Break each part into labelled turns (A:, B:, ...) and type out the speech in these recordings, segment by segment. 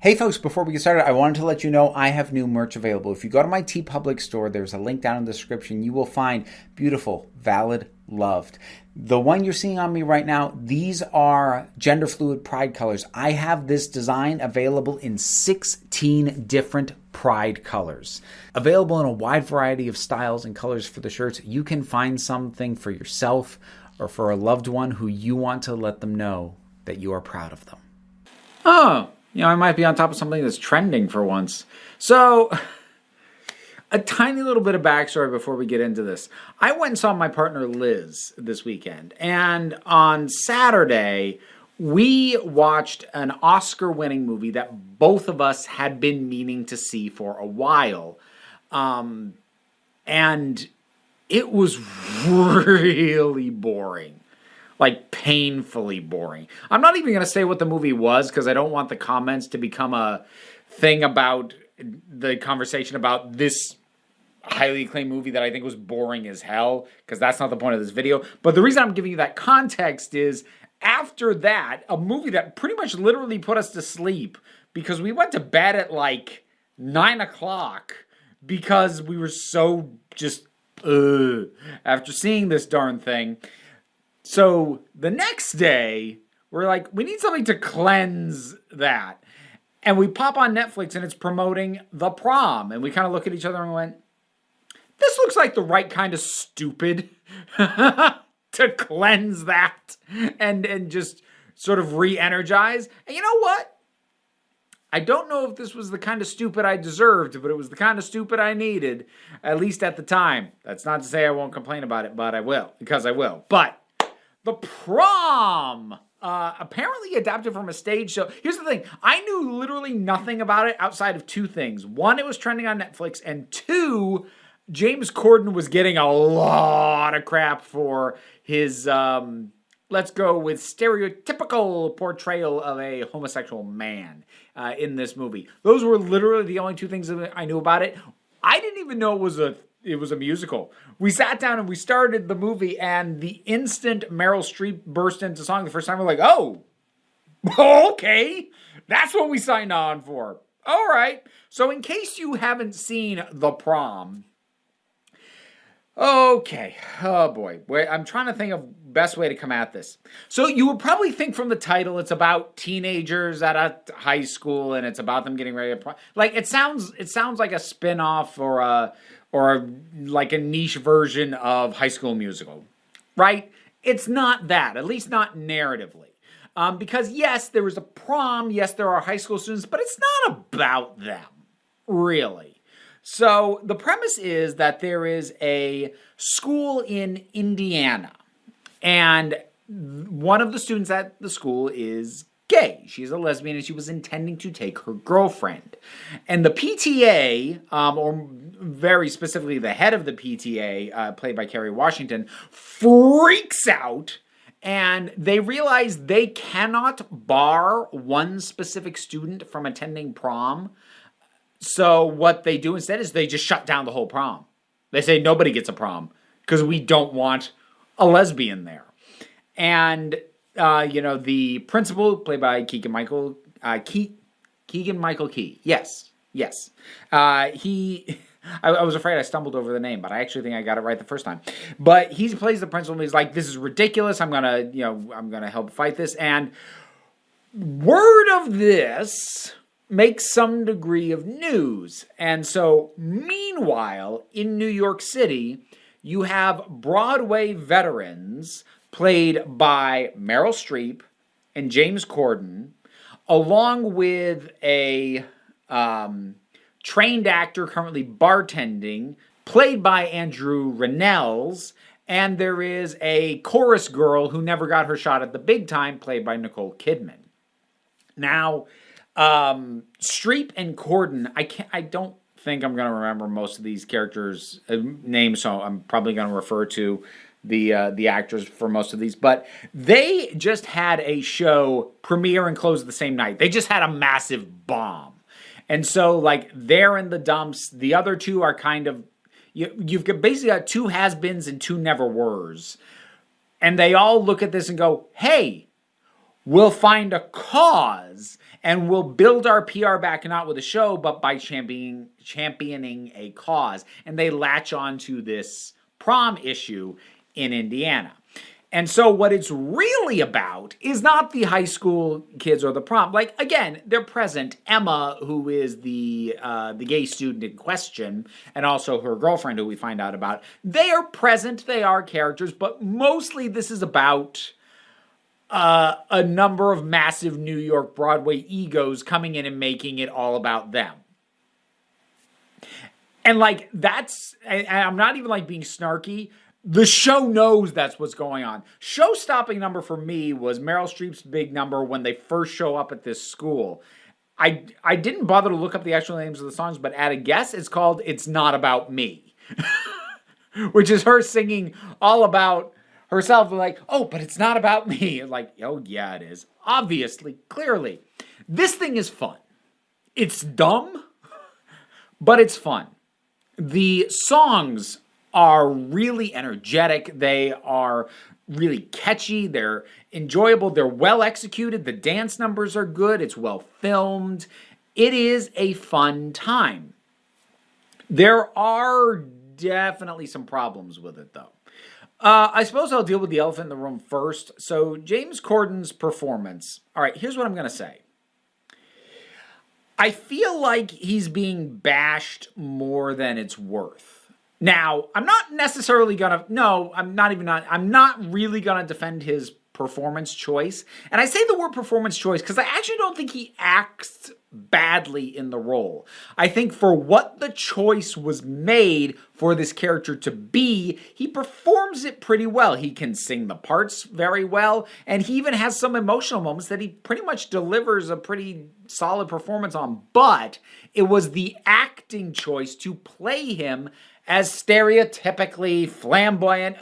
A: Hey folks, before we get started, I wanted to let you know I have new merch available. If you go to my TeePublic store, there's a link down in the description. You will find beautiful, valid, loved. The one you're seeing on me right now, these are gender fluid pride colors. I have this design available in 16 different pride colors. Available in a wide variety of styles and colors for the shirts. You can find something for yourself or for a loved one who you want to let them know that you are proud of them. Oh, I might be on top of something that's trending for once. So, a tiny little bit of backstory before we get into this. I went and saw my partner Liz this weekend, and on Saturday, we watched an Oscar-winning movie that both of us had been meaning to see for a while. And it was really boring. Like, painfully boring. I'm not even going to say what the movie was because I don't want the comments to become a thing about the conversation about this highly acclaimed movie that I think was boring as hell, because that's not the point of this video. But the reason I'm giving you that context is after that, a movie that pretty much literally put us to sleep because we went to bed at like 9 o'clock because we were so just, after seeing this darn thing. So the next day, we're like, we need something to cleanse that. And we pop on Netflix and it's promoting The Prom. And we kind of look at each other and went, this looks like the right kind of stupid to cleanse that and just sort of re-energize. And you know what? I don't know if this was the kind of stupid I deserved, but it was the kind of stupid I needed, at least at the time. That's not to say I won't complain about it, but I will, because I will. But The Prom, apparently adapted from a stage show. Here's the thing. I knew literally nothing about it outside of two things. One, it was trending on Netflix. And two, James Corden was getting a lot of crap for his, let's go with stereotypical portrayal of a homosexual man in this movie. Those were literally the only two things that I knew about it. I didn't even know it was a musical. We sat down and we started the movie, and the instant Meryl Streep burst into song the first time, we're like, oh, okay, that's what we signed on for. All right. So in case you haven't seen The Prom, okay, oh boy, I'm trying to think of best way to come at this. So you would probably think from the title, it's about teenagers at a high school, and it's about them getting ready to prom. Like it sounds like a spin-off or like a niche version of High School Musical, right? It's not that, at least not narratively. Because yes, there is a prom, yes, there are high school students, but it's not about them, really. So the premise is that there is a school in Indiana, and one of the students at the school is gay. She's a lesbian, and she was intending to take her girlfriend. And the PTA, or very specifically the head of the PTA, played by Kerry Washington, freaks out, and they realize they cannot bar one specific student from attending prom. So what they do instead is they just shut down the whole prom. They say nobody gets a prom because we don't want a lesbian there. And the principal, played by Keegan-Michael Key. Yes. I was afraid I stumbled over the name, but I actually think I got it right the first time. But he plays the principal, and he's like, this is ridiculous. I'm gonna help fight this. And word of this makes some degree of news. And so, meanwhile, in New York City, you have Broadway veterans played by Meryl Streep and James Corden, along with a trained actor currently bartending, played by Andrew Rannells, and there is a chorus girl who never got her shot at the big time, played by Nicole Kidman. Now, Streep and Corden, I don't think I'm going to remember most of these characters' names, so I'm probably going to refer to the actors for most of these, but they just had a show premiere and close the same night. They just had a massive bomb. And so, like, they're in the dumps. The other two are kind of, you've basically got two has-beens and two never-weres. And they all look at this and go, hey, we'll find a cause and we'll build our PR back not with a show, but by championing a cause. And they latch on to this prom issue in Indiana. And so what it's really about is not the high school kids or the prom. Like, again, they're present. Emma, who is the gay student in question, and also her girlfriend, who we find out about, they are present. They are characters, but mostly this is about a number of massive New York Broadway egos coming in and making it all about them. And like, I'm not even like being snarky. The show knows that's what's going on. Show-stopping number for me was Meryl Streep's big number when they first show up at this school. I didn't bother to look up the actual names of the songs, but at a guess, it's called It's Not About Me. Which is her singing all about herself, like, oh, but it's not about me. Like, oh, yeah, it is. Obviously, clearly. This thing is fun. It's dumb, but it's fun. The songs are really energetic. They are really catchy. They're enjoyable. They're well executed. The dance numbers are good. It's well filmed. It is a fun time. There are definitely some problems with it, though. I suppose I'll deal with the elephant in the room first. So James Corden's performance. All right, here's what I'm going to say. I feel like he's being bashed more than it's worth. Now, I'm not necessarily gonna, I'm not really gonna defend his performance choice. And I say the word performance choice because I actually don't think he acts badly in the role. I think for what the choice was made for this character to be, he performs it pretty well. He can sing the parts very well, and he even has some emotional moments that he pretty much delivers a pretty solid performance on. But it was the acting choice to play him as stereotypically flamboyant,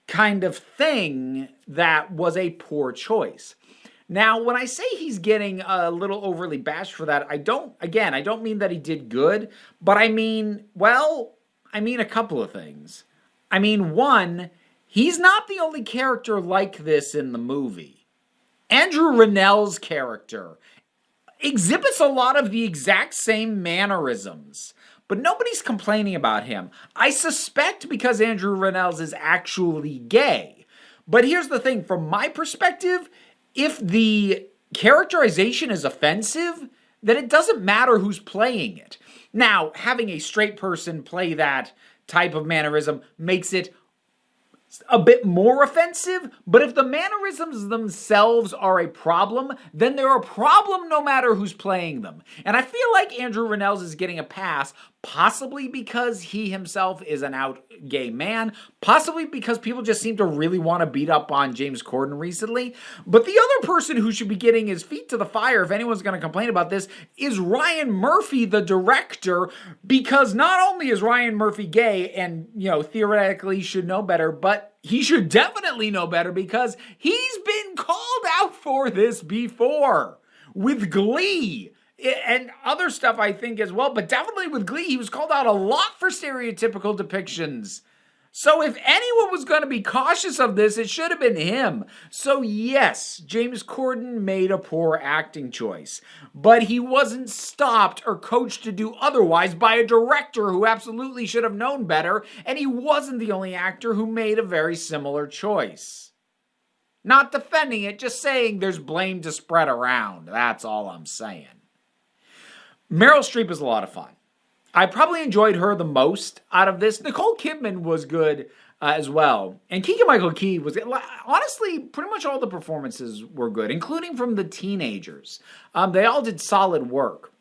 A: kind of thing that was a poor choice. Now, when I say he's getting a little overly bashed for that, I don't mean that he did good, but I mean a couple of things. I mean, one, he's not the only character like this in the movie. Andrew Rannell's character exhibits a lot of the exact same mannerisms, but nobody's complaining about him. I suspect because Andrew Rannell's is actually gay. But here's the thing, from my perspective, if the characterization is offensive, then it doesn't matter who's playing it. Now, having a straight person play that type of mannerism makes it a bit more offensive, but if the mannerisms themselves are a problem, then they're a problem no matter who's playing them. And I feel like Andrew Rannell's is getting a pass, possibly because he himself is an out gay man, possibly because people just seem to really want to beat up on James Corden recently. But the other person who should be getting his feet to the fire, if anyone's going to complain about this, is Ryan Murphy, the director, because not only is Ryan Murphy gay and, theoretically should know better, but he should definitely know better because he's been called out for this before with Glee and other stuff, I think, as well. But definitely with Glee, he was called out a lot for stereotypical depictions. So if anyone was going to be cautious of this, it should have been him. So yes, James Corden made a poor acting choice, but he wasn't stopped or coached to do otherwise by a director who absolutely should have known better, and he wasn't the only actor who made a very similar choice. Not defending it, just saying there's blame to spread around. That's all I'm saying. Meryl Streep is a lot of fun. I probably enjoyed her the most out of this. Nicole Kidman was good as well. And Keegan-Michael Key was, honestly, pretty much all the performances were good, including from the teenagers. They all did solid work.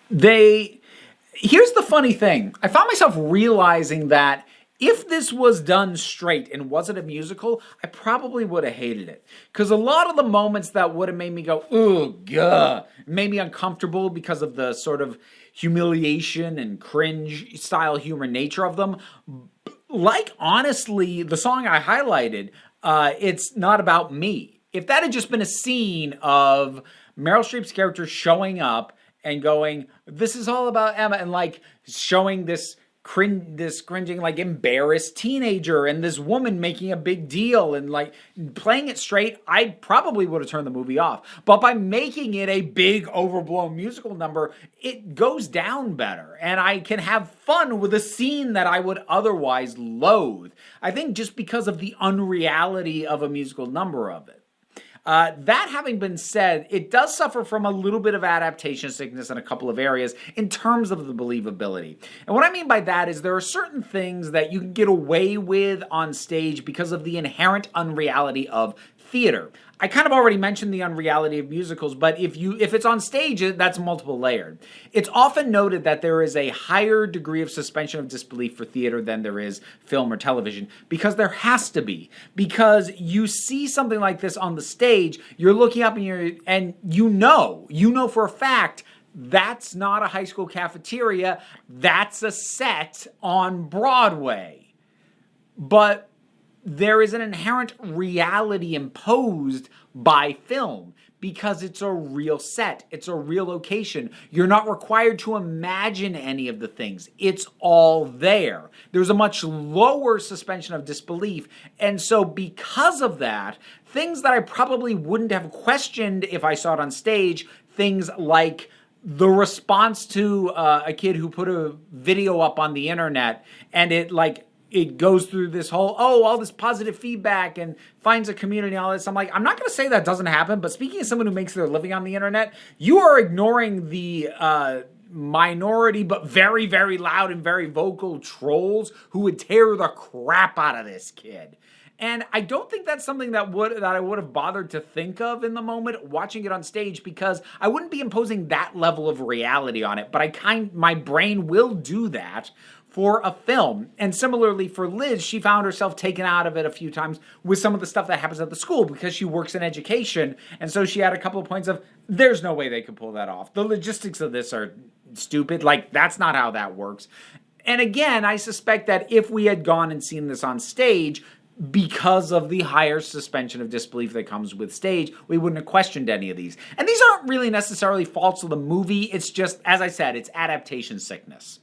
A: Here's the funny thing. I found myself realizing that if this was done straight and wasn't a musical, I probably would have hated it. Because a lot of the moments that would have made me go, ooh, gah, made me uncomfortable because of the sort of humiliation and cringe style humor nature of them. Like, honestly, the song I highlighted, It's Not About Me. If that had just been a scene of Meryl Streep's character showing up and going, this is all about Emma, and like showing this this cringing, like, embarrassed teenager and this woman making a big deal and, like, playing it straight, I probably would have turned the movie off. But by making it a big, overblown musical number, it goes down better. And I can have fun with a scene that I would otherwise loathe. I think just because of the unreality of a musical number of it. That having been said, it does suffer from a little bit of adaptation sickness in a couple of areas in terms of the believability. And what I mean by that is there are certain things that you can get away with on stage because of the inherent unreality of theater. I kind of already mentioned the unreality of musicals, but if it's on stage, that's multiple layered. It's often noted that there is a higher degree of suspension of disbelief for theater than there is film or television, because there has to be. Because you see something like this on the stage, you're looking up and you know for a fact that's not a high school cafeteria, that's a set on Broadway. But there is an inherent reality imposed by film because it's a real set. It's a real location. You're not required to imagine any of the things. It's all there. There's a much lower suspension of disbelief. And so because of that, things that I probably wouldn't have questioned if I saw it on stage, things like the response to a kid who put a video up on the internet and it goes through this whole, all this positive feedback and finds a community and all this. I'm like, I'm not going to say that doesn't happen, but speaking as someone who makes their living on the internet, you are ignoring the minority but very, very loud and very vocal trolls who would tear the crap out of this kid. And I don't think that's something that I would have bothered to think of in the moment watching it on stage, because I wouldn't be imposing that level of reality on it. But my brain will do that for a film. And similarly for Liz, she found herself taken out of it a few times with some of the stuff that happens at the school because she works in education. And so she had a couple of points of, there's no way they could pull that off. The logistics of this are stupid. Like, that's not how that works. And again, I suspect that if we had gone and seen this on stage, because of the higher suspension of disbelief that comes with stage, we wouldn't have questioned any of these. And these aren't really necessarily faults of the movie. It's just, as I said, it's adaptation sickness.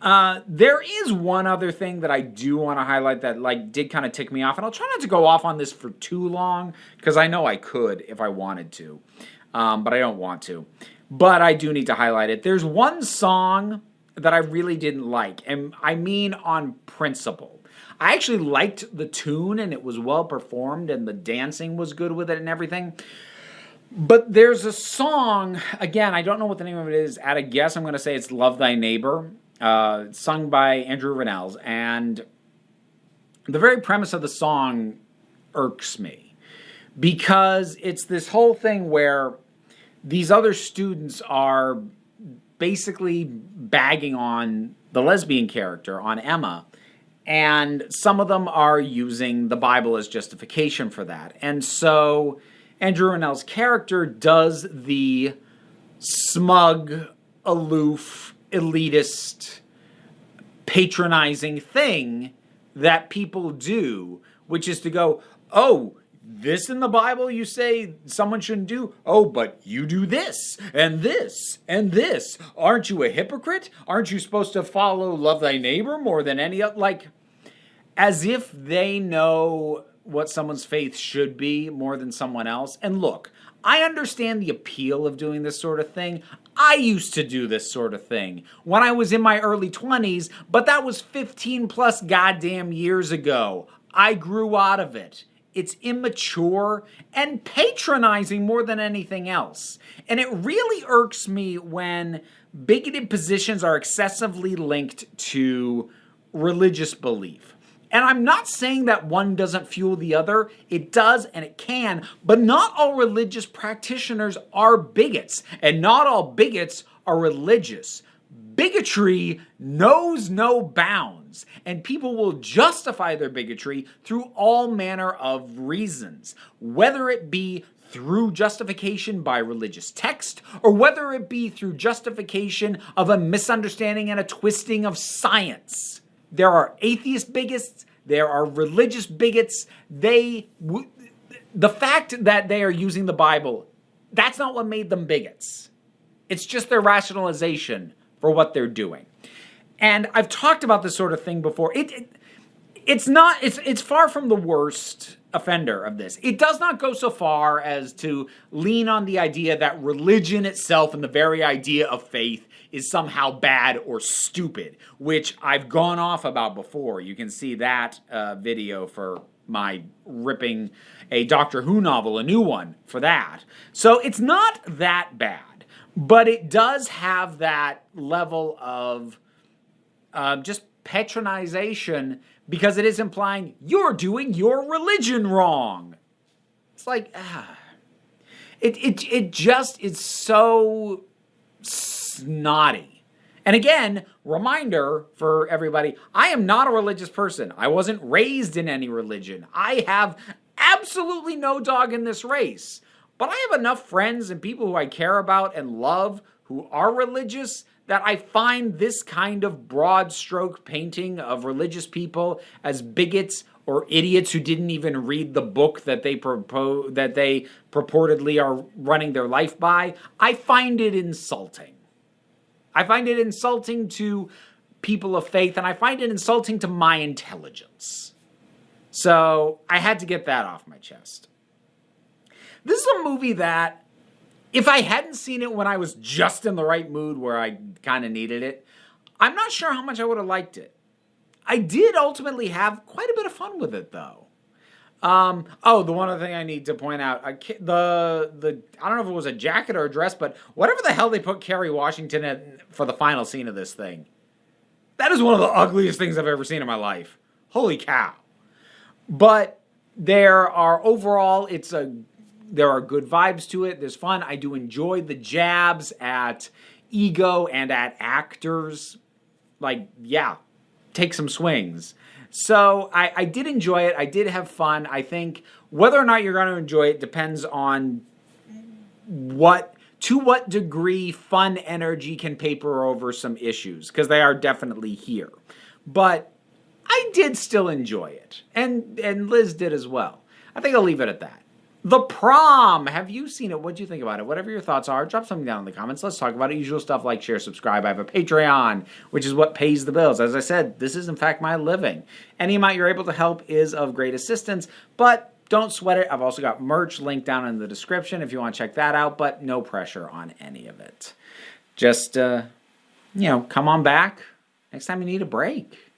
A: There is one other thing that I do want to highlight that did kind of tick me off, and I'll try not to go off on this for too long, because I know I could if I wanted to, but I don't want to. But I do need to highlight it. There's one song that I really didn't like, and I mean on principle. I actually liked the tune, and it was well performed, and the dancing was good with it and everything. But there's a song, again, I don't know what the name of it is. At a guess, I'm going to say it's Love Thy Neighbor, sung by Andrew Rannells. And the very premise of the song irks me, because it's this whole thing where these other students are basically bagging on the lesbian character, on Emma. And some of them are using the Bible as justification for that. And so Andrew Rannell's character does the smug, aloof, elitist, patronizing thing that people do, which is to go, oh, this in the Bible you say someone shouldn't do? Oh, but you do this, and this, and this. Aren't you a hypocrite? Aren't you supposed to follow love thy neighbor more than any other? Like, as if they know what someone's faith should be more than someone else. And look, I understand the appeal of doing this sort of thing. I used to do this sort of thing when I was in my early 20s, but that was 15 plus goddamn years ago. I grew out of it. It's immature and patronizing more than anything else. And it really irks me when bigoted positions are excessively linked to religious belief. And I'm not saying that one doesn't fuel the other. It does and it can. But not all religious practitioners are bigots. And not all bigots are religious. Bigotry knows no bounds, and people will justify their bigotry through all manner of reasons, whether it be through justification by religious text, or whether it be through justification of a misunderstanding and a twisting of science. There are atheist bigots, there are religious bigots. The fact that they are using the Bible, that's not what made them bigots. It's just their rationalization for what they're doing. And I've talked about this sort of thing before. It's far from the worst offender of this. It does not go so far as to lean on the idea that religion itself and the very idea of faith is somehow bad or stupid, which I've gone off about before. You can see that video for my ripping a Doctor Who novel, a new one, for that. So it's not that bad, but it does have that level of just patronization, because it is implying you're doing your religion wrong. It's like, it just is so snotty. And again, reminder for everybody, I am not a religious person. I wasn't raised in any religion. I have absolutely no dog in this race. But I have enough friends and people who I care about and love who are religious that I find this kind of broad stroke painting of religious people as bigots or idiots who didn't even read the book that they purportedly are running their life by. I find it insulting. I find it insulting to people of faith, and I find it insulting to my intelligence. So I had to get that off my chest. This is a movie that, if I hadn't seen it when I was just in the right mood where I kind of needed it, I'm not sure how much I would have liked it. I did ultimately have quite a bit of fun with it, though. The one other thing I need to point out, I don't know if it was a jacket or a dress, but whatever the hell they put Kerry Washington in for the final scene of this thing, that is one of the ugliest things I've ever seen in my life. Holy cow. But there are good vibes to it. There's fun. I do enjoy the jabs at ego and at actors. Like, yeah, take some swings. So I did enjoy it. I did have fun. I think whether or not you're going to enjoy it depends on to what degree fun energy can paper over some issues, because they are definitely here. But I did still enjoy it. And Liz did as well. I think I'll leave it at that. The Prom. Have you seen it? What do you think about it? Whatever your thoughts are, drop something down in the comments. Let's talk about it. Usual stuff, like, share, subscribe. I have a Patreon, which is what pays the bills. As I said, this is in fact my living. Any amount you're able to help is of great assistance, but don't sweat it. I've also got merch linked down in the description if you want to check that out, but no pressure on any of it. Just, come on back next time you need a break.